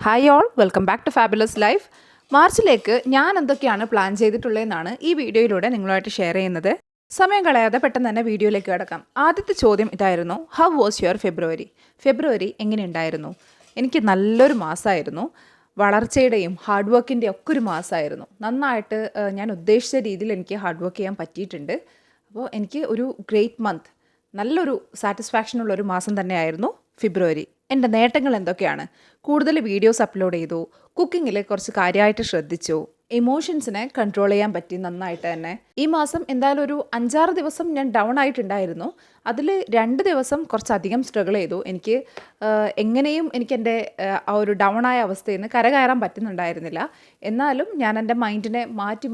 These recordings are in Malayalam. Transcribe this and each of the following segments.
Hi all, welcome back to fabulous life. മാർച്ചിലേക്ക് ഞാൻ എന്തൊക്കെയാണ് പ്ലാൻ ചെയ്തിട്ടുള്ളതെന്നാണ് ഈ വീഡിയോയിലൂടെ നിങ്ങളുമായിട്ട് ഷെയർ ചെയ്യുന്നത്. സമയം കളയാതെ പെട്ടെന്ന് തന്നെ വീഡിയോയിലേക്ക് കിടക്കാം. ആദ്യത്തെ ചോദ്യം ഇതായിരുന്നു, ഹൗ വാസ് യുവർ ഫെബ്രുവരി? ഫെബ്രുവരി എങ്ങനെയുണ്ടായിരുന്നു? എനിക്ക് നല്ലൊരു മാസമായിരുന്നു. വളർച്ചയുടെയും ഹാർഡ് വർക്കിൻ്റെയും ഒക്കെ ഒരു മാസമായിരുന്നു. നന്നായിട്ട് ഞാൻ ഉദ്ദേശിച്ച രീതിയിൽ എനിക്ക് ഹാർഡ് വർക്ക് ചെയ്യാൻ പറ്റിയിട്ടുണ്ട്. അപ്പോൾ എനിക്ക് ഒരു ഗ്രേറ്റ് മന്ത്, നല്ലൊരു സാറ്റിസ്ഫാക്ഷനുള്ളൊരു മാസം തന്നെയായിരുന്നു ഫെബ്രുവരി. എൻ്റെ നേട്ടങ്ങൾ എന്തൊക്കെയാണ്? കൂടുതൽ വീഡിയോസ് അപ്ലോഡ് ചെയ്തു, കുക്കിങ്ങിൽ കുറച്ച് കാര്യമായിട്ട് ശ്രദ്ധിച്ചു, ഇമോഷൻസിനെ കൺട്രോൾ ചെയ്യാൻ പറ്റി നന്നായിട്ട് തന്നെ. ഈ മാസം എന്തായാലും ഒരു 5-6 ദിവസം ഞാൻ ഡൗൺ ആയിട്ടുണ്ടായിരുന്നു. അതിൽ 2 ദിവസം കുറച്ചധികം സ്ട്രഗിൾ ചെയ്തു. എനിക്ക് എങ്ങനെയും എൻ്റെ ആ ഒരു ഡൗൺ ആയ അവസ്ഥയിൽ നിന്ന് കരകയറാൻ പറ്റുന്നുണ്ടായിരുന്നില്ല. എന്നാലും ഞാൻ എൻ്റെ മൈൻഡിനെ മാറ്റി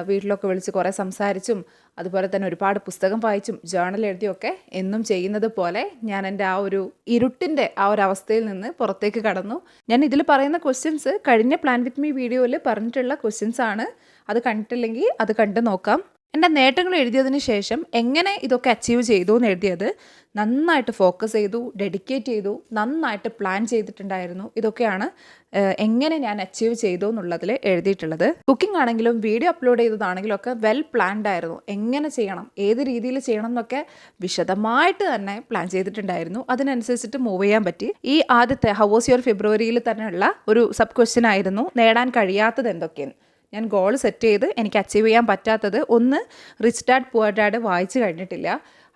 വീട്ടിലൊക്കെ വിളിച്ച് കുറേ സംസാരിച്ചും അതുപോലെ തന്നെ ഒരുപാട് പുസ്തകം വായിച്ചും ജേർണൽ എഴുതിയൊക്കെ എന്നും ചെയ്യുന്നത് പോലെ ഞാൻ എൻ്റെ ആ ഒരു ഇരുട്ടിൻ്റെ ആ ഒരു അവസ്ഥയിൽ നിന്ന് പുറത്തേക്ക് കടന്നു. ഞാൻ ഇതിൽ പറയുന്ന ക്വസ്റ്റ്യൻസ് കഴിഞ്ഞ പ്ലാൻ വിത്ത് മീ വീഡിയോയിൽ പറഞ്ഞിട്ടുള്ള ക്വസ്റ്റ്യൻസ് ആണ്. അത് കണ്ടിട്ടില്ലെങ്കിൽ അത് കണ്ടു നോക്കാം. എൻ്റെ നേട്ടങ്ങൾ എഴുതിയതിന് ശേഷം എങ്ങനെ ഇതൊക്കെ അച്ചീവ് ചെയ്തു എന്ന് എഴുതിയത്, നന്നായിട്ട് ഫോക്കസ് ചെയ്തു, ഡെഡിക്കേറ്റ് ചെയ്തു, നന്നായിട്ട് പ്ലാൻ ചെയ്തിട്ടുണ്ടായിരുന്നു. ഇതൊക്കെയാണ് എങ്ങനെ ഞാൻ അച്ചീവ് ചെയ്തു എന്നുള്ളതിൽ എഴുതിയിട്ടുള്ളത്. കുക്കിംഗ് ആണെങ്കിലും വീഡിയോ അപ്ലോഡ് ചെയ്തതാണെങ്കിലും ഒക്കെ വെൽ പ്ലാൻഡ് ആയിരുന്നു. എങ്ങനെ ചെയ്യണം, ഏത് രീതിയിൽ ചെയ്യണം എന്നൊക്കെ വിശദമായിട്ട് തന്നെ പ്ലാൻ ചെയ്തിട്ടുണ്ടായിരുന്നു. അതിനനുസരിച്ചിട്ട് മൂവ് ചെയ്യാൻ പറ്റി. ഈ ആദ്യത്തെ ഹൗ വാസ് യുവർ ഫെബ്രുവരിയിൽ തന്നെയുള്ള ഒരു സബ് ക്വസ്റ്റ്യൻ ആയിരുന്നു, നേടാൻ കഴിയാത്തത് എന്തൊക്കെയാണ്. ഞാൻ ഗോൾ സെറ്റ് ചെയ്ത് എനിക്ക് അച്ചീവ് ചെയ്യാൻ പറ്റാത്തത്, ഒന്ന് റിച്ച് ഡാഡ് പുവർ ഡാഡ് വായിച്ചു കഴിഞ്ഞിട്ടില്ല.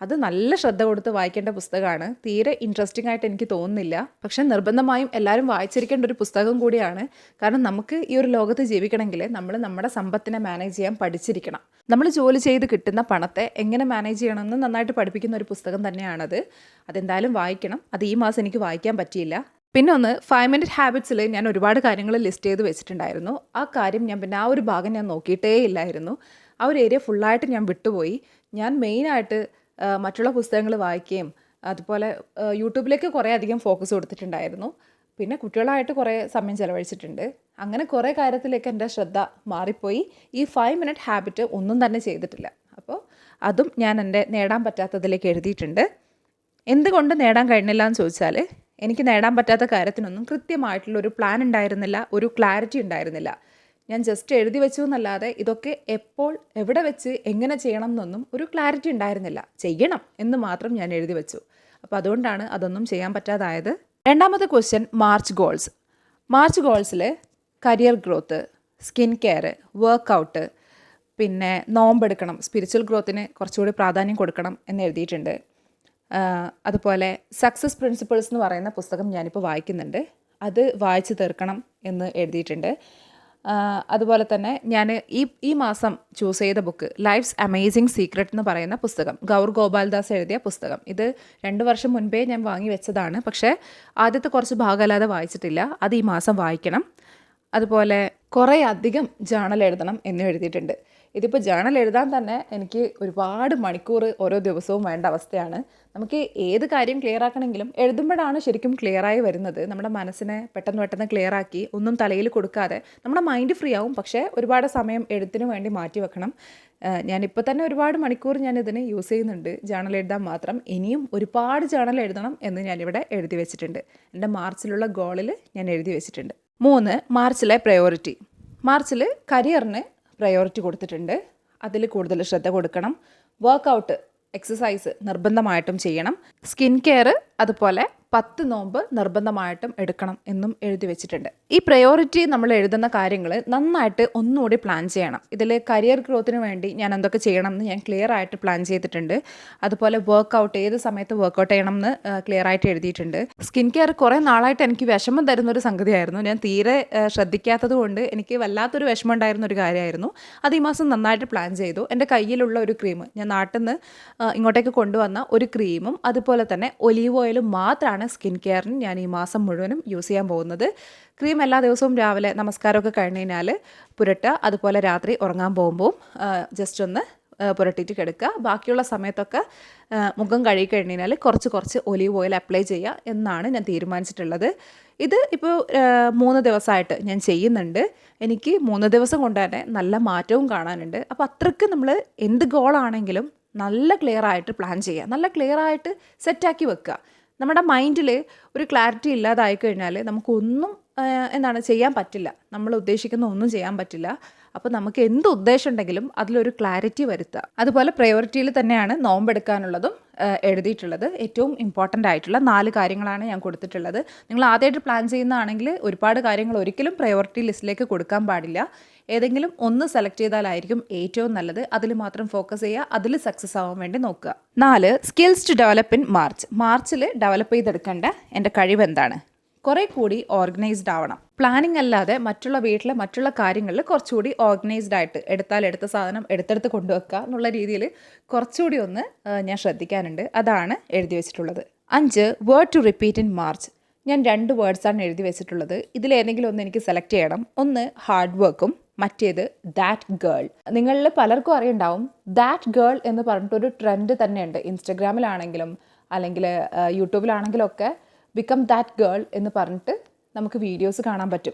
അത് നല്ല ശ്രദ്ധ കൊടുത്ത് വായിക്കേണ്ട പുസ്തകമാണ്. തീരെ ഇൻട്രസ്റ്റിംഗ് ആയിട്ട് എനിക്ക് തോന്നുന്നില്ല. പക്ഷെ നിർബന്ധമായും എല്ലാവരും വായിച്ചിരിക്കേണ്ട ഒരു പുസ്തകം കൂടിയാണ്. കാരണം നമുക്ക് ഈ ഒരു ലോകത്ത് ജീവിക്കണമെങ്കിൽ നമ്മൾ നമ്മുടെ സമ്പത്തിനെ മാനേജ് ചെയ്യാൻ പഠിച്ചിരിക്കണം. നമ്മൾ ജോലി ചെയ്ത് കിട്ടുന്ന പണത്തെ എങ്ങനെ മാനേജ് ചെയ്യണമെന്ന് നന്നായിട്ട് പഠിപ്പിക്കുന്ന ഒരു പുസ്തകം തന്നെയാണത്. അതെന്തായാലും വായിക്കണം. അത് ഈ മാസം എനിക്ക് വായിക്കാൻ പറ്റിയില്ല. പിന്നെ ഒന്ന് 5 മിനിറ്റ് ഹാബിറ്റ്സിൽ ഞാൻ ഒരുപാട് കാര്യങ്ങൾ ലിസ്റ്റ് ചെയ്ത് വെച്ചിട്ടുണ്ടായിരുന്നു. ആ കാര്യം പിന്നെ ആ ഒരു ഭാഗം ഞാൻ നോക്കിയിട്ടേ ഇല്ലായിരുന്നു. ആ ഒരു ഏരിയ ഫുള്ളായിട്ട് ഞാൻ വിട്ടുപോയി. ഞാൻ മെയിനായിട്ട് മറ്റുള്ള പുസ്തകങ്ങൾ വായിക്കുകയും അതുപോലെ യൂട്യൂബിലേക്ക് കുറേ അധികം ഫോക്കസ് കൊടുത്തിട്ടുണ്ടായിരുന്നു. പിന്നെ കുട്ടികളായിട്ട് കുറേ സമയം ചിലവഴിച്ചിട്ടുണ്ട്. അങ്ങനെ കുറേ കാര്യത്തിലേക്ക് എൻ്റെ ശ്രദ്ധ മാറിപ്പോയി. ഈ 5 മിനിറ്റ് ഹാബിറ്റ് ഒന്നും തന്നെ ചെയ്തിട്ടില്ല. അപ്പോൾ അതും ഞാൻ എൻ്റെ നേടാൻ പറ്റാത്തതിലേക്ക് എഴുതിയിട്ടുണ്ട്. എന്തുകൊണ്ട് നേടാൻ കഴിഞ്ഞില്ല എന്ന് ചോദിച്ചാൽ, എനിക്ക് നേടാൻ പറ്റാത്ത കാര്യത്തിനൊന്നും കൃത്യമായിട്ടുള്ളൊരു പ്ലാൻ ഉണ്ടായിരുന്നില്ല, ഒരു ക്ലാരിറ്റി ഉണ്ടായിരുന്നില്ല. ഞാൻ ജസ്റ്റ് എഴുതി വെച്ചു എന്നല്ലാതെ ഇതൊക്കെ എപ്പോൾ എവിടെ വെച്ച് എങ്ങനെ ചെയ്യണം എന്നൊന്നും ഒരു ക്ലാരിറ്റി ഉണ്ടായിരുന്നില്ല. ചെയ്യണം എന്ന് മാത്രം ഞാൻ എഴുതി വെച്ചു. അപ്പോൾ അതുകൊണ്ടാണ് അതൊന്നും ചെയ്യാൻ പറ്റാതായത്. രണ്ടാമത്തെ ക്വസ്റ്റ്യൻ, മാർച്ച് ഗോൾസ്. മാർച്ച് ഗോൾസിൽ career growth, skin care, workout, പിന്നെ നോമ്പെടുക്കണം, സ്പിരിച്വൽ ഗ്രോത്തിന് കുറച്ചുകൂടി പ്രാധാന്യം കൊടുക്കണം എന്ന് എഴുതിയിട്ടുണ്ട്. അതുപോലെ സക്സസ് പ്രിൻസിപ്പിൾസ് എന്ന് പറയുന്ന പുസ്തകം ഞാനിപ്പോൾ വായിക്കുന്നുണ്ട്. അത് വായിച്ച് തീർക്കണം എന്ന് എഴുതിയിട്ടുണ്ട്. അതുപോലെ തന്നെ ഞാൻ ഈ മാസം ചൂസ് ചെയ്ത ബുക്ക് ലൈഫ്സ് അമേസിങ് സീക്രട്ട് എന്ന് പറയുന്ന പുസ്തകം, ഗൗർ ഗോപാൽദാസ് എഴുതിയ പുസ്തകം. ഇത് 2 വർഷം മുൻപേ ഞാൻ വാങ്ങി വെച്ചതാണ്. പക്ഷേ ആദ്യത്തെ കുറച്ച് ഭാഗമല്ലാതെ വായിച്ചിട്ടില്ല. അത് ഈ മാസം വായിക്കണം. അതുപോലെ കുറേ അധികം ജേർണൽ എഴുതണം എന്ന് എഴുതിയിട്ടുണ്ട്. ഇതിപ്പോൾ ജേർണൽ എഴുതാൻ തന്നെ എനിക്ക് ഒരുപാട് മണിക്കൂർ ഓരോ ദിവസവും വേണ്ട അവസ്ഥയാണ്. നമുക്ക് ഏത് കാര്യം ക്ലിയർ ആക്കണമെങ്കിലും എഴുതുമ്പോഴാണ് ശരിക്കും ക്ലിയറായി വരുന്നത്. നമ്മുടെ മനസ്സിനെ പെട്ടെന്ന് ക്ലിയർ ആക്കി ഒന്നും തലയിൽ കൊടുക്കാതെ നമ്മുടെ മൈൻഡ് ഫ്രീ ആവും. പക്ഷേ ഒരുപാട് സമയം എഴുത്തിന് വേണ്ടി മാറ്റി വെക്കണം. ഞാനിപ്പോൾ തന്നെ ഒരുപാട് മണിക്കൂർ ഞാൻ ഇതിന് യൂസ് ചെയ്യുന്നുണ്ട് ജേർണൽ എഴുതാൻ മാത്രം. ഇനിയും ഒരുപാട് ജേർണൽ എഴുതണം എന്ന് ഞാനിവിടെ എഴുതി വെച്ചിട്ടുണ്ട്. എൻ്റെ മാർച്ചിലുള്ള ഗോളിൽ ഞാൻ എഴുതി വെച്ചിട്ടുണ്ട്. 3, മാർച്ചിലെ പ്രയോറിറ്റി. മാർച്ചിൽ കരിയറിന് പ്രയോറിറ്റി കൊടുത്തിട്ടുണ്ട്. അതിൽ കൂടുതൽ ശ്രദ്ധ കൊടുക്കണം. വർക്കൗട്ട്, എക്സസൈസ് നിർബന്ധമായിട്ടും ചെയ്യണം. സ്കിൻ കെയർ, അതുപോലെ 10 നോമ്പ് നിർബന്ധമായിട്ടും എടുക്കണം എന്നും എഴുതി വെച്ചിട്ടുണ്ട്. ഈ പ്രയോറിറ്റി നമ്മൾ എഴുതുന്ന കാര്യങ്ങൾ നന്നായിട്ട് ഒന്നുകൂടി പ്ലാൻ ചെയ്യണം. ഇതിൽ കരിയർ ഗ്രോത്തിന് വേണ്ടി ഞാൻ എന്തൊക്കെ ചെയ്യണം എന്ന് ഞാൻ ക്ലിയർ ആയിട്ട് പ്ലാൻ ചെയ്തിട്ടുണ്ട്. അതുപോലെ വർക്കൗട്ട്, ഏത് സമയത്ത് വർക്കൗട്ട് ചെയ്യണം എന്ന് ക്ലിയർ ആയിട്ട് എഴുതിയിട്ടുണ്ട്. സ്കിൻ കെയർ കുറേ നാളായിട്ട് എനിക്ക് വിഷമം തരുന്നൊരു സംഗതിയായിരുന്നു. ഞാൻ തീരെ ശ്രദ്ധിക്കാത്തത് കൊണ്ട് എനിക്ക് വല്ലാത്തൊരു വിഷമം ഉണ്ടായിരുന്ന ഒരു കാര്യമായിരുന്നു. അത് ഈ മാസം നന്നായിട്ട് പ്ലാൻ ചെയ്തു. എൻ്റെ കയ്യിലുള്ള ഒരു ക്രീം, ഞാൻ നാട്ടിൽ നിന്ന് ഇങ്ങോട്ടേക്ക് കൊണ്ടുവന്ന ഒരു ക്രീമും അതുപോലെ തന്നെ ഒലീവ് ഓയിലും മാത്രമാണ് സ്കിൻ കെയറിന് ഞാൻ ഈ മാസം മുഴുവനും യൂസ് ചെയ്യാൻ പോകുന്നത്. ക്രീം എല്ലാ ദിവസവും രാവിലെ നമസ്കാരമൊക്കെ കഴിഞ്ഞ് കഴിഞ്ഞാൽ പുരട്ടുക. അതുപോലെ രാത്രി ഉറങ്ങാൻ പോകുമ്പോൾ ജസ്റ്റ് ഒന്ന് പുരട്ടിയിട്ട് കിടക്കുക. ബാക്കിയുള്ള സമയത്തൊക്കെ മുഖം കഴുകി കഴിഞ്ഞ് കഴിഞ്ഞാൽ കുറച്ച് ഒലീവ് ഓയിൽ അപ്ലൈ ചെയ്യുക എന്നാണ് ഞാൻ തീരുമാനിച്ചിട്ടുള്ളത്. ഇത് ഇപ്പോൾ 3 ദിവസമായിട്ട് ഞാൻ ചെയ്യുന്നുണ്ട്. എനിക്ക് 3 ദിവസം കൊണ്ട് തന്നെ നല്ല മാറ്റവും കാണാനുണ്ട്. അപ്പോൾ അത്രയ്ക്ക് നമ്മൾ എന്ത് ഗോളാണെങ്കിലും നല്ല ക്ലിയർ ആയിട്ട് പ്ലാൻ ചെയ്യുക, നല്ല ക്ലിയർ ആയിട്ട് സെറ്റാക്കി വെക്കുക. നമ്മുടെ മൈൻഡിൽ ഒരു ക്ലാരിറ്റി ഇല്ലാതായി കഴിഞ്ഞാൽ നമുക്കൊന്നും എന്താണ് ചെയ്യാൻ പറ്റില്ല. നമ്മൾ ഉദ്ദേശിക്കുന്ന ഒന്നും ചെയ്യാൻ പറ്റില്ല. അപ്പോൾ നമുക്ക് എന്ത് ഉദ്ദേശം ഉണ്ടെങ്കിലും അതിലൊരു ക്ലാരിറ്റി വരുത്തുക. അതുപോലെ പ്രയോറിറ്റിയിൽ തന്നെയാണ് നോമ്പെടുക്കാനുള്ളതും എഴുതിയിട്ടുള്ളത്. ഏറ്റവും ഇമ്പോർട്ടൻ്റ് ആയിട്ടുള്ള 4 കാര്യങ്ങളാണ് ഞാൻ കൊടുത്തിട്ടുള്ളത്. നിങ്ങൾ ആദ്യമായിട്ട് പ്ലാൻ ചെയ്യുന്നതാണെങ്കിൽ ഒരുപാട് കാര്യങ്ങൾ ഒരിക്കലും പ്രയോറിറ്റി ലിസ്റ്റിലേക്ക് കൊടുക്കാൻ പാടില്ല. ഏതെങ്കിലും ഒന്ന് സെലക്ട് ചെയ്താലായിരിക്കും ഏറ്റവും നല്ലത്. അതിൽ മാത്രം ഫോക്കസ് ചെയ്യുക, അതിൽ സക്സസ് ആവാൻ വേണ്ടി നോക്കുക. 4 skills to develop in March. മാർച്ചിൽ ഡെവലപ്പ് ചെയ്തെടുക്കേണ്ട എൻ്റെ കഴിവ് എന്താണ്? കുറേ കൂടി ഓർഗനൈസ്ഡ് ആവണം. പ്ലാനിങ് അല്ലാതെ വീട്ടിലെ മറ്റുള്ള കാര്യങ്ങളിൽ കുറച്ചുകൂടി ഓർഗനൈസ്ഡ് ആയിട്ട് എടുത്ത സാധനം എടുത്തെടുത്ത് കൊണ്ടുവെക്കുക എന്നുള്ള രീതിയിൽ കുറച്ചുകൂടി ഒന്ന് ഞാൻ ശ്രദ്ധിക്കാനുണ്ട്. അതാണ് എഴുതി വെച്ചിട്ടുള്ളത്. 5 word to repeat in March. ഞാൻ 2 വേർഡ്സാണ് എഴുതി വെച്ചിട്ടുള്ളത്. ഇതിലേതെങ്കിലും ഒന്ന് എനിക്ക് സെലക്ട് ചെയ്യണം. ഒന്ന് ഹാർഡ് വർക്കും, മറ്റേത് ദാറ്റ് ഗേൾ. നിങ്ങളിൽ പലർക്കും അറിയുണ്ടാവും, ദാറ്റ് ഗേൾ എന്ന് പറഞ്ഞിട്ടൊരു ട്രെൻഡ് തന്നെയുണ്ട്. ഇൻസ്റ്റഗ്രാമിലാണെങ്കിലും അല്ലെങ്കിൽ യൂട്യൂബിലാണെങ്കിലും ഒക്കെ ബിക്കം ദാറ്റ് ഗേൾ എന്ന് പറഞ്ഞിട്ട് നമുക്ക് വീഡിയോസ് കാണാൻ പറ്റും.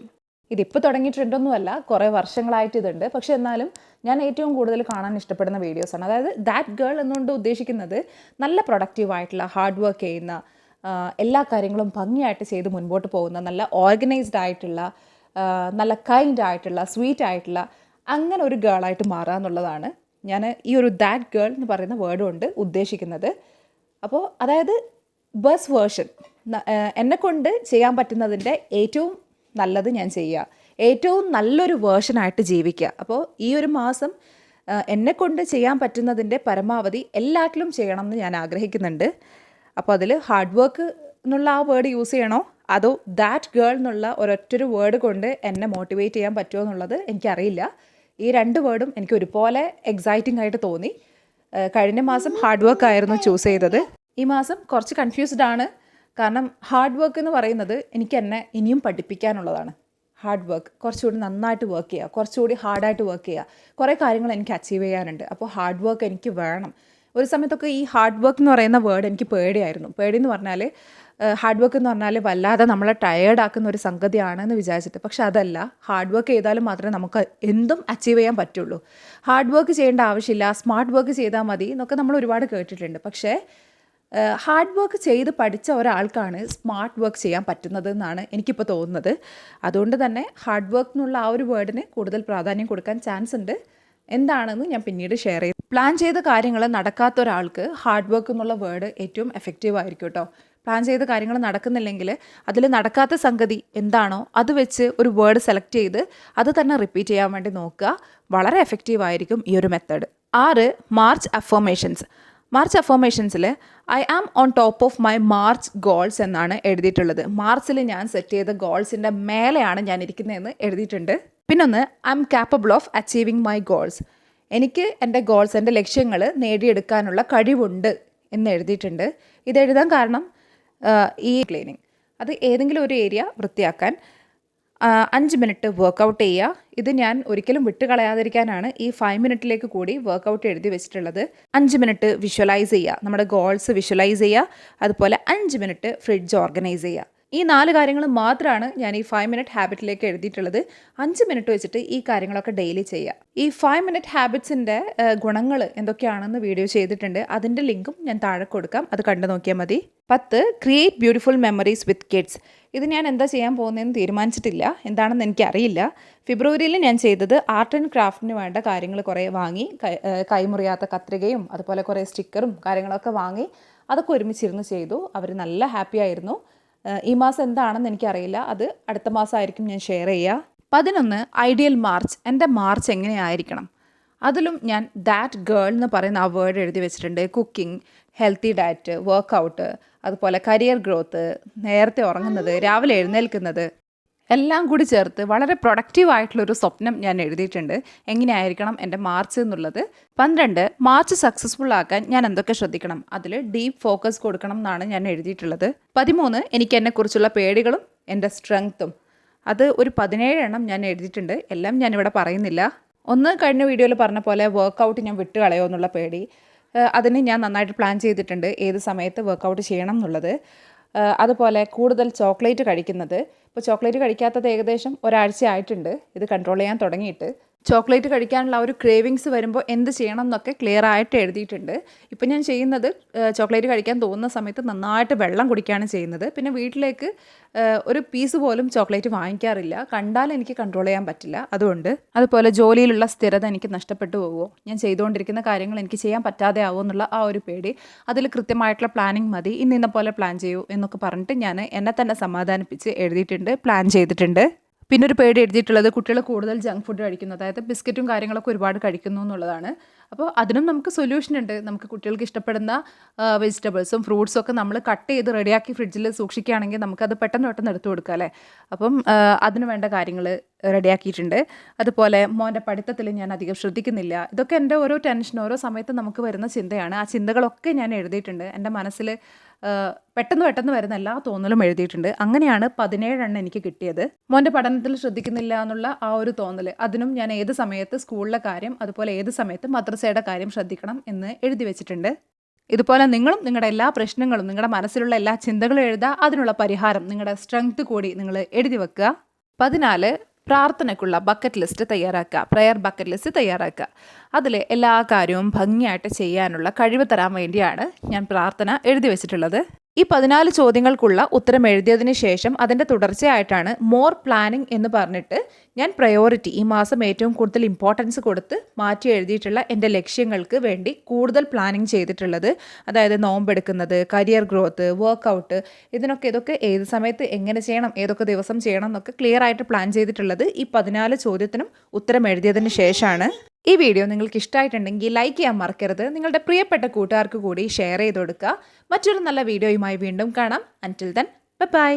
ഇതിപ്പോൾ തുടങ്ങിയ ട്രെൻഡൊന്നുമല്ല, കുറേ വർഷങ്ങളായിട്ട് ഇതുണ്ട്. പക്ഷേ എന്നാലും ഞാൻ ഏറ്റവും കൂടുതൽ കാണാൻ ഇഷ്ടപ്പെടുന്ന വീഡിയോസാണ്. അതായത് ദാറ്റ് ഗേൾ എന്നുകൊണ്ട് ഉദ്ദേശിക്കുന്നത് നല്ല പ്രൊഡക്റ്റീവായിട്ടുള്ള, ഹാർഡ് വർക്ക് ചെയ്യുന്ന, എല്ലാ കാര്യങ്ങളും ഭംഗിയായിട്ട് ചെയ്ത് മുൻപോട്ട് പോകുന്ന, നല്ല ഓർഗനൈസ്ഡ് ആയിട്ടുള്ള, നല്ല കൈൻഡ് ആയിട്ടുള്ള, സ്വീറ്റ് ആയിട്ടുള്ള അങ്ങനെ ഒരു ഗേളായിട്ട് മാറുക എന്നുള്ളതാണ് ഞാൻ ഈ ഒരു ദാറ്റ് ഗേൾ എന്ന് പറയുന്ന വേർഡ് കൊണ്ട് ഉദ്ദേശിക്കുന്നത്. അപ്പോൾ അതായത് ബെസ്റ്റ് വേർഷൻ, എന്നെക്കൊണ്ട് ചെയ്യാൻ പറ്റുന്നതിൻ്റെ ഏറ്റവും നല്ലത് ഞാൻ ചെയ്യുക, ഏറ്റവും നല്ലൊരു വേർഷനായിട്ട് ജീവിക്കുക. അപ്പോൾ ഈ ഒരു മാസം എന്നെക്കൊണ്ട് ചെയ്യാൻ പറ്റുന്നതിൻ്റെ പരമാവധി എല്ലാറ്റിലും ചെയ്യണം എന്ന് ഞാൻ ആഗ്രഹിക്കുന്നുണ്ട്. അപ്പോൾ അതിൽ ഹാർഡ് വർക്ക് എന്നുള്ള ആ വേർഡ് യൂസ് ചെയ്യണോ, അതോ ദാറ്റ് ഗേൾ എന്നുള്ള ഒരൊറ്റൊരു വേർഡ് കൊണ്ട് എന്നെ മോട്ടിവേറ്റ് ചെയ്യാൻ പറ്റുമോ എന്നുള്ളത് എനിക്കറിയില്ല. ഈ 2 വേർഡും എനിക്ക് ഒരുപോലെ എക്സൈറ്റിംഗ് ആയിട്ട് തോന്നി. കഴിഞ്ഞ മാസം ഹാർഡ് വർക്ക് ആയിരുന്നു ചൂസ് ചെയ്തത്. ഈ മാസം കുറച്ച് കൺഫ്യൂസ്ഡ് ആണ്. കാരണം ഹാർഡ് വർക്ക് എന്ന് പറയുന്നത് എനിക്ക് എന്നെ ഇനിയും പഠിപ്പിക്കാനുള്ളതാണ്. ഹാർഡ് വർക്ക്, കുറച്ചുകൂടി നന്നായിട്ട് വർക്ക് ചെയ്യുക, കുറച്ചുകൂടി ഹാർഡായിട്ട് വർക്ക് ചെയ്യുക. കുറേ കാര്യങ്ങൾ എനിക്ക് അച്ചീവ് ചെയ്യാനുണ്ട്. അപ്പോൾ ഹാർഡ് വർക്ക് എനിക്ക് വേണം. ഒരു സമയത്തൊക്കെ ഈ ഹാർഡ് വർക്ക് എന്ന് പറയുന്ന വേർഡ് എനിക്ക് പേടിയായിരുന്നു. പേടിയെന്ന് പറഞ്ഞാൽ ഹാർഡ് വർക്ക് എന്ന് പറഞ്ഞാൽ വല്ലാതെ നമ്മളെ ടയേർഡാക്കുന്ന ഒരു സംഗതിയാണെന്ന് വിചാരിച്ചിട്ട്. പക്ഷെ അതല്ല, ഹാർഡ് വർക്ക് ചെയ്താലും മാത്രമേ നമുക്ക് എന്തും അച്ചീവ് ചെയ്യാൻ പറ്റുള്ളൂ. ഹാർഡ് വർക്ക് ചെയ്യേണ്ട ആവശ്യമില്ല, സ്മാർട്ട് വർക്ക് ചെയ്താൽ മതി എന്നൊക്കെ നമ്മൾ ഒരുപാട് കേട്ടിട്ടുണ്ട്. പക്ഷേ ഹാർഡ് വർക്ക് ചെയ്ത് പഠിച്ച ഒരാൾക്കാണ് സ്മാർട്ട് വർക്ക് ചെയ്യാൻ പറ്റുന്നത് എന്നാണ് എനിക്കിപ്പോൾ തോന്നുന്നത്. അതുകൊണ്ട് തന്നെ ഹാർഡ് വർക്ക് എന്നുള്ള ആ ഒരു വേർഡിന് കൂടുതൽ പ്രാധാന്യം കൊടുക്കാൻ ചാൻസ് ഉണ്ട്. എന്താണെന്ന് ഞാൻ പിന്നീട് ഷെയർ ചെയ്യും. പ്ലാൻ ചെയ്ത കാര്യങ്ങൾ നടക്കാത്ത ഒരാൾക്ക് ഹാർഡ് വർക്ക് എന്നുള്ള വേർഡ് ഏറ്റവും എഫക്റ്റീവ് ആയിരിക്കും കേട്ടോ. പ്ലാൻ ചെയ്ത കാര്യങ്ങൾ നടക്കുന്നില്ലെങ്കിൽ അതിൽ നടക്കാത്ത സംഗതി എന്താണോ അത് വെച്ച് ഒരു വേർഡ് സെലക്ട് ചെയ്ത് അത് തന്നെ റിപ്പീറ്റ് ചെയ്യാൻ വേണ്ടി നോക്കുക. വളരെ എഫക്റ്റീവ് ആയിരിക്കും ഈ ഒരു മെത്തേഡ്. 6 March affirmations. മാർച്ച് അഫർമേഷൻസിൽ I am on top of my March goals എന്നാണ് എഴുതിയിട്ടുള്ളത്. മാർച്ചിൽ ഞാൻ സെറ്റ് ചെയ്ത ഗോൾസിൻ്റെ മേലെയാണ് ഞാൻ ഇരിക്കുന്നതെന്ന് എഴുതിയിട്ടുണ്ട്. പിന്നൊന്ന് I M capable of achieving my goals. എനിക്ക് എൻ്റെ ഗോൾസ്, എൻ്റെ ലക്ഷ്യങ്ങൾ നേടിയെടുക്കാനുള്ള കഴിവുണ്ട് എന്ന് എഴുതിയിട്ടുണ്ട്. ഇതെഴുതാൻ കാരണം ഈ ക്ലീനിങ്, അത് ഏതെങ്കിലും ഒരു ഏരിയ വൃത്തിയാക്കാൻ 5 മിനിറ്റ് വർക്കൗട്ട് ചെയ്യുക. ഇത് ഞാൻ ഒരിക്കലും വിട്ട് കളയാതിരിക്കാനാണ് ഈ 5 മിനിറ്റിലേക്ക് കൂടി വർക്കൗട്ട് എഴുതി വെച്ചിട്ടുള്ളത്. 5 മിനിറ്റ് വിഷ്വലൈസ് ചെയ്യുക, നമ്മുടെ ഗോൾസ് വിഷ്വലൈസ് ചെയ്യുക. അതുപോലെ 5 മിനിറ്റ് ഫ്രിഡ്ജ് ഓർഗനൈസ് ചെയ്യുക. ഈ 4 കാര്യങ്ങൾ മാത്രമാണ് ഞാൻ ഈ 5 മിനിറ്റ് ഹാബിറ്റിലേക്ക് എഴുതിയിട്ടുള്ളത്. 5 മിനിറ്റ് വെച്ചിട്ട് ഈ കാര്യങ്ങളൊക്കെ ഡെയിലി ചെയ്യുക. ഈ 5 മിനിറ്റ് ഹാബിറ്റ്സിൻ്റെ ഗുണങ്ങൾ എന്തൊക്കെയാണെന്ന് വീഡിയോ ചെയ്തിട്ടുണ്ട്. അതിൻ്റെ ലിങ്കും ഞാൻ താഴെ കൊടുക്കാം, അത് കണ്ടു നോക്കിയാൽ മതി. 10 ക്രിയേറ്റ് ബ്യൂട്ടിഫുൾ മെമ്മറീസ് വിത്ത് കിഡ്സ്. ഇത് ഞാൻ എന്താ ചെയ്യാൻ പോകുന്നതെന്ന് തീരുമാനിച്ചിട്ടില്ല, എന്താണെന്ന് എനിക്കറിയില്ല. ഫെബ്രുവരിയിൽ ഞാൻ ചെയ്തത് ആർട്ട് ആൻഡ് ക്രാഫ്റ്റിന് വേണ്ട കാര്യങ്ങൾ കുറേ വാങ്ങി, കൈമുറിയാത്ത കത്രികയും അതുപോലെ കുറേ സ്റ്റിക്കറും കാര്യങ്ങളൊക്കെ വാങ്ങി അതൊക്കെ ഒരുമിച്ചിരുന്ന് ചെയ്തു. അവർ നല്ല ഹാപ്പി ആയിരുന്നു. ഈ മാസം എന്താണെന്ന് എനിക്കറിയില്ല, അത് അടുത്ത മാസമായിരിക്കും ഞാൻ ഷെയർ ചെയ്യുക. 11 ഐഡിയൽ മാർച്ച്. എൻ്റെ മാർച്ച് എങ്ങനെയായിരിക്കണം, അതിലും ഞാൻ ദാറ്റ് ഗേൾ എന്ന് പറയുന്ന ആ വേർഡ് എഴുതി വെച്ചിട്ടുണ്ട്. കുക്കിംഗ്, ഹെൽത്തി ഡയറ്റ്, വർക്കൗട്ട്, അതുപോലെ കരിയർ ഗ്രോത്ത്, നേരത്തെ ഉറങ്ങുന്നത്, രാവിലെ എഴുന്നേൽക്കുന്നത്, എല്ലാം കൂടി ചേർത്ത് വളരെ പ്രൊഡക്റ്റീവായിട്ടുള്ളൊരു സ്വപ്നം ഞാൻ എഴുതിയിട്ടുണ്ട്, എങ്ങനെയായിരിക്കണം എൻ്റെ മാർച്ച് എന്നുള്ളത്. 12 മാർച്ച് സക്സസ്ഫുൾ ആക്കാൻ ഞാൻ എന്തൊക്കെ ശ്രദ്ധിക്കണം, അതിൽ ഡീപ്പ് ഫോക്കസ് കൊടുക്കണം എന്നാണ് ഞാൻ എഴുതിയിട്ടുള്ളത്. 13 എനിക്ക് എന്നെക്കുറിച്ചുള്ള പേടികളും എൻ്റെ സ്ട്രെങ്ത്തും, അത് ഒരു 17 എണ്ണം ഞാൻ എഴുതിയിട്ടുണ്ട്. എല്ലാം ഞാനിവിടെ പറയുന്നില്ല. ഒന്ന് കഴിഞ്ഞ വീഡിയോയിൽ പറഞ്ഞ പോലെ വർക്കൗട്ട് ഞാൻ വിട്ട് കളയോ എന്നുള്ള പേടി, അതിന് ഞാൻ നന്നായിട്ട് പ്ലാൻ ചെയ്തിട്ടുണ്ട് ഏത് സമയത്ത് വർക്കൗട്ട് ചെയ്യണം എന്നുള്ളത്. അതുപോലെ കൂടുതൽ ചോക്ലേറ്റ് കഴിക്കുന്നത്. ഇപ്പോൾ ചോക്ലേറ്റ് കഴിക്കാത്തത് ഏകദേശം ഒരാഴ്ച ആയിട്ടുണ്ട് ഇത് കൺട്രോൾ ചെയ്യാൻ തുടങ്ങിയിട്ട്. ചോക്ലേറ്റ് കഴിക്കാനുള്ള ആ ഒരു ക്രേവിങ്സ് വരുമ്പോൾ എന്ത് ചെയ്യണം എന്നൊക്കെ ക്ലിയർ ആയിട്ട് എഴുതിയിട്ടുണ്ട്. ഇപ്പം ഞാൻ ചെയ്യുന്നത് ചോക്ലേറ്റ് കഴിക്കാൻ തോന്നുന്ന സമയത്ത് നന്നായിട്ട് വെള്ളം കുടിക്കുകയാണ് ചെയ്യുന്നത്. പിന്നെ വീട്ടിലേക്ക് ഒരു പീസ് പോലും ചോക്ലേറ്റ് വാങ്ങിക്കാറില്ല. കണ്ടാൽ എനിക്ക് കൺട്രോൾ ചെയ്യാൻ പറ്റില്ല. അതുപോലെ ജോലിയിലുള്ള സ്ഥിരത എനിക്ക് നഷ്ടപ്പെട്ടു പോകുമോ, ഞാൻ ചെയ്തുകൊണ്ടിരിക്കുന്ന കാര്യങ്ങൾ എനിക്ക് ചെയ്യാൻ പറ്റാതെ ആവുമോ എന്നുള്ള ആ ഒരു പേടി. അതിൽ കൃത്യമായിട്ടുള്ള പ്ലാനിങ് മതി, ഇന്ന പോലെ പ്ലാൻ ചെയ്യൂ എന്നൊക്കെ പറഞ്ഞിട്ട് ഞാൻ എന്നെ തന്നെ സമാധാനിപ്പിച്ച് എഴുതിയിട്ടുണ്ട്, പ്ലാൻ ചെയ്തിട്ടുണ്ട്. പിന്നെ ഒരു പേടി എഴുതിയിട്ടുള്ളത് കുട്ടികൾ കൂടുതൽ ജങ്ക് ഫുഡ് കഴിക്കുന്നു, അതായത് ബിസ്ക്കറ്റും കാര്യങ്ങളൊക്കെ ഒരുപാട് കഴിക്കുന്നു എന്നുള്ളതാണ്. അപ്പോൾ അതിനും നമുക്ക് സൊല്യൂഷൻ ഉണ്ട്. നമുക്ക് കുട്ടികൾക്ക് ഇഷ്ടപ്പെടുന്ന വെജിറ്റബിൾസും ഫ്രൂട്ട്സും ഒക്കെ നമ്മൾ കട്ട് ചെയ്ത് റെഡിയാക്കി ഫ്രിഡ്ജിൽ സൂക്ഷിക്കുകയാണെങ്കിൽ നമുക്കത് പെട്ടെന്ന് എടുത്തു കൊടുക്കാം അല്ലേ. അപ്പം അതിന് വേണ്ട കാര്യങ്ങൾ റെഡിയാക്കിയിട്ടുണ്ട്. അതുപോലെ മോൻ്റെ പഠിത്തത്തിൽ ഞാൻ അധികം ശ്രദ്ധിക്കുന്നില്ല. ഇതൊക്കെ എൻ്റെ ഓരോ ടെൻഷൻ ഓരോ സമയത്ത് നമുക്ക് വരുന്ന ചിന്തയാണ്. ആ ചിന്തകളൊക്കെ ഞാൻ എഴുതിയിട്ടുണ്ട്. എൻ്റെ മനസ്സിൽ പെട്ടെന്ന് വരുന്ന എല്ലാ തോന്നലും എഴുതിയിട്ടുണ്ട്. അങ്ങനെയാണ് 17 എനിക്ക് കിട്ടിയത്. മോൻ്റെ പഠനത്തിൽ ശ്രദ്ധിക്കുന്നില്ല എന്നുള്ള ആ ഒരു തോന്നൽ, അതിനും ഞാൻ ഏത് സമയത്ത് സ്കൂളിലെ കാര്യം അതുപോലെ ഏത് സമയത്ത് മദ്രസയുടെ കാര്യം ശ്രദ്ധിക്കണം എന്ന് എഴുതി വെച്ചിട്ടുണ്ട്. ഇതുപോലെ നിങ്ങളും നിങ്ങളുടെ എല്ലാ പ്രശ്നങ്ങളും നിങ്ങളുടെ മനസ്സിലുള്ള എല്ലാ ചിന്തകളും എഴുതുക. അതിനുള്ള പരിഹാരം നിങ്ങളുടെ സ്ട്രെങ്ത് കൂടി നിങ്ങൾ എഴുതി വെക്കുക. 14 പ്രാർത്ഥനയ്ക്കുള്ള ബക്കറ്റ് ലിസ്റ്റ് തയ്യാറാക്കുക. പ്രെയർ ബക്കറ്റ് ലിസ്റ്റ് തയ്യാറാക്കുക. അതിൽ എല്ലാ കാര്യവും ഭംഗിയായിട്ട് ചെയ്യാനുള്ള കഴിവ് തരാൻ വേണ്ടിയാണ് ഞാൻ പ്രാർത്ഥന എഴുതി വെച്ചിട്ടുള്ളത്. ഈ 14 ചോദ്യങ്ങൾക്കുള്ള ഉത്തരം എഴുതിയതിന് ശേഷം അതിൻ്റെ തുടർച്ചയായിട്ടാണ് മോർ പ്ലാനിങ് എന്ന് പറഞ്ഞിട്ട് ഞാൻ പ്രയോറിറ്റി ഈ മാസം ഏറ്റവും കൂടുതൽ ഇമ്പോർട്ടൻസ് കൊടുത്ത് മാറ്റി എഴുതിയിട്ടുള്ള എൻ്റെ ലക്ഷ്യങ്ങൾക്ക് വേണ്ടി കൂടുതൽ പ്ലാനിങ് ചെയ്തിട്ടുള്ളത്. അതായത് നോമ്പെടുക്കുന്നത്, കരിയർ ഗ്രോത്ത്, വർക്കൗട്ട്, ഇതൊക്കെ ഏത് സമയത്ത് എങ്ങനെ ചെയ്യണം, ഏതൊക്കെ ദിവസം ചെയ്യണം എന്നൊക്കെ ക്ലിയർ ആയിട്ട് പ്ലാൻ ചെയ്തിട്ടുള്ളത് ഈ 14 ചോദ്യത്തിനും ഉത്തരം എഴുതിയതിന് ശേഷമാണ്. ഈ വീഡിയോ നിങ്ങൾക്ക് ഇഷ്ടമായിട്ടുണ്ടെങ്കിൽ ലൈക്ക് ചെയ്യാൻ മറക്കരുത്. നിങ്ങളുടെ പ്രിയപ്പെട്ട കൂട്ടുകാർക്ക് കൂടി ഷെയർ ചെയ്ത് കൊടുക്കുക. മറ്റൊരു നല്ല വീഡിയോയുമായി വീണ്ടും കാണാം. അൻറ്റിൽ ദെൻ ബൈ.